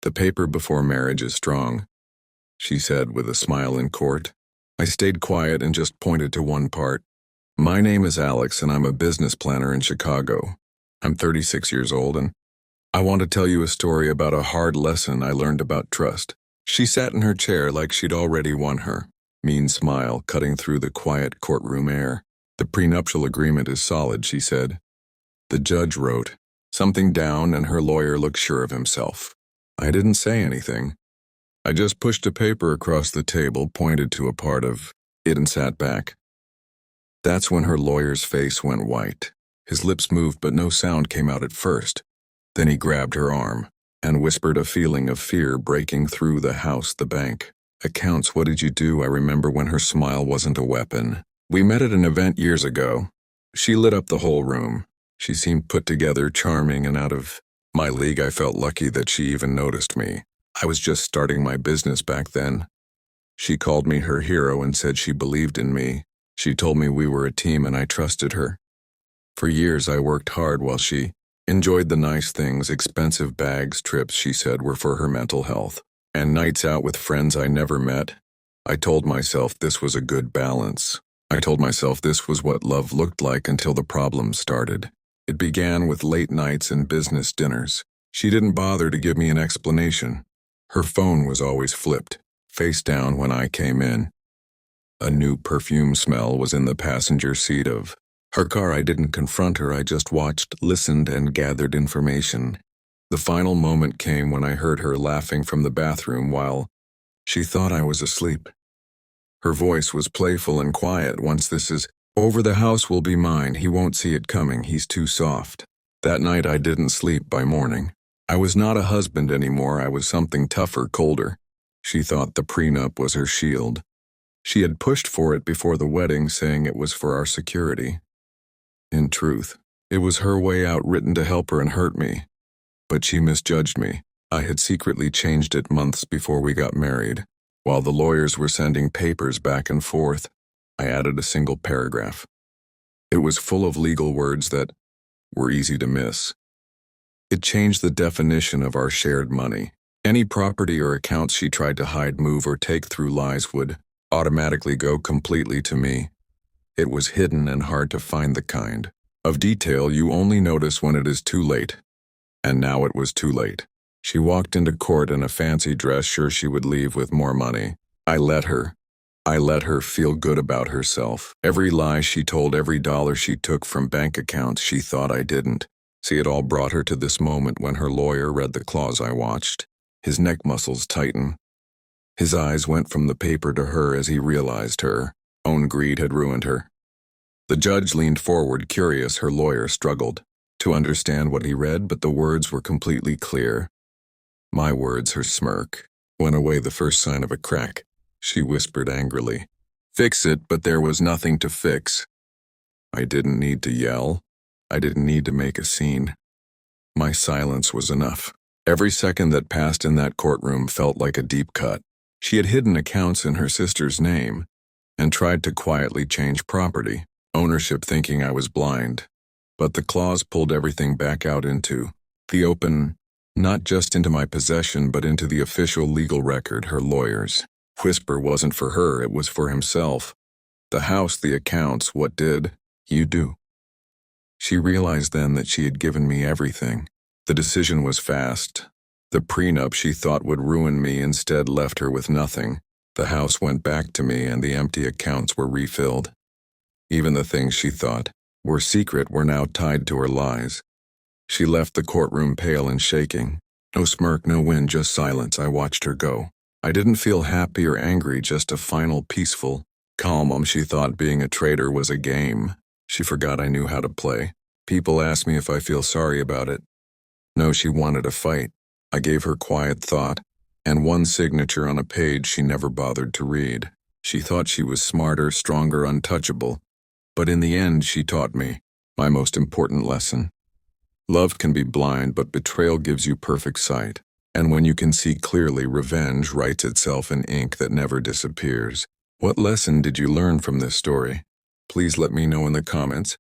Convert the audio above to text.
"The paper before marriage is strong," she said with a smile in court. I stayed quiet and just pointed to one part. "My name is Alex and I'm a business planner in Chicago. I'm 36 years old and I want to tell you a story about a hard lesson I learned about trust." She sat in her chair like she'd already won her mean smile cutting through the quiet courtroom air. "The prenuptial agreement is solid," she said. The judge wrote something down and her lawyer looked sure of himself. I didn't say anything. I just pushed a paper across the table, pointed to a part of it and sat back. That's when her lawyer's face went white. His lips moved but no sound came out at first. Then he grabbed her arm and whispered, a feeling of fear breaking through the house, the bank. "Accounts, what did you do?" I remember when her smile wasn't a weapon. "We met at an event years ago." She lit up the whole room. She seemed put together, charming, and out of my league. I felt lucky that she even noticed me. I was just starting my business back then. She called me her hero and said she believed in me. She told me we were a team and I trusted her. For years I worked hard while she enjoyed the nice things. Expensive bags, trips, she said, were for her mental health. And nights out with friends I never met. I told myself this was a good balance. I told myself this was what love looked like until the problems started. It began with late nights and business dinners. She didn't bother to give me an explanation. Her phone was always flipped, face down when I came in. A new perfume smell was in the passenger seat of her car. I didn't confront her, I just watched, listened, and gathered information. The final moment came when I heard her laughing from the bathroom while she thought I was asleep. Her voice was playful and quiet. "Once this is over, the house will be mine. He won't see it coming. He's too soft." That night I didn't sleep by morning. I was not a husband anymore. I was something tougher, colder. She thought the prenup was her shield. She had pushed for it before the wedding, saying it was for our security. In truth, it was her way out, written to help her and hurt me. But she misjudged me. I had secretly changed it months before we got married. While the lawyers were sending papers back and forth, I added a single paragraph. It was full of legal words that were easy to miss. It changed the definition of our shared money. Any property or accounts she tried to hide, move, or take through lies would automatically go completely to me. It was hidden and hard to find, the kind of detail you only notice when it is too late. And now it was too late. She walked into court in a fancy dress, sure she would leave with more money. I let her feel good about herself. Every lie she told, every dollar she took from bank accounts she thought I didn't see, it all brought her to this moment when her lawyer read the clause. I watched his neck muscles tighten. His eyes went from the paper to her as he realized her own greed had ruined her. The judge leaned forward, curious. Her lawyer struggled to understand what he read, but the words were completely clear. My words. Her smirk went away, the first sign of a crack. She whispered angrily, "Fix it," but there was nothing to fix. I didn't need to yell. I didn't need to make a scene. My silence was enough. Every second that passed in that courtroom felt like a deep cut. She had hidden accounts in her sister's name and tried to quietly change property ownership, thinking I was blind. But the clause pulled everything back out into the open, not just into my possession, but into the official legal record. Her lawyer's whisper wasn't for her, it was for himself. The house, the accounts, what did you do? She realized then that she had given me everything. The decision was fast. The prenup she thought would ruin me instead left her with nothing. The house went back to me and the empty accounts were refilled. Even the things she thought were secret were now tied to her lies. She left the courtroom pale and shaking. No smirk, no wind, just silence. I watched her go. I didn't feel happy or angry, just a final peaceful calm. She thought being a traitor was a game. She forgot I knew how to play. People ask me if I feel sorry about it. No, she wanted a fight. I gave her quiet thought and one signature on a page she never bothered to read. She thought she was smarter, stronger, untouchable. But in the end, she taught me my most important lesson. Love can be blind, but betrayal gives you perfect sight. And when you can see clearly, revenge writes itself in ink that never disappears. What lesson did you learn from this story? Please let me know in the comments.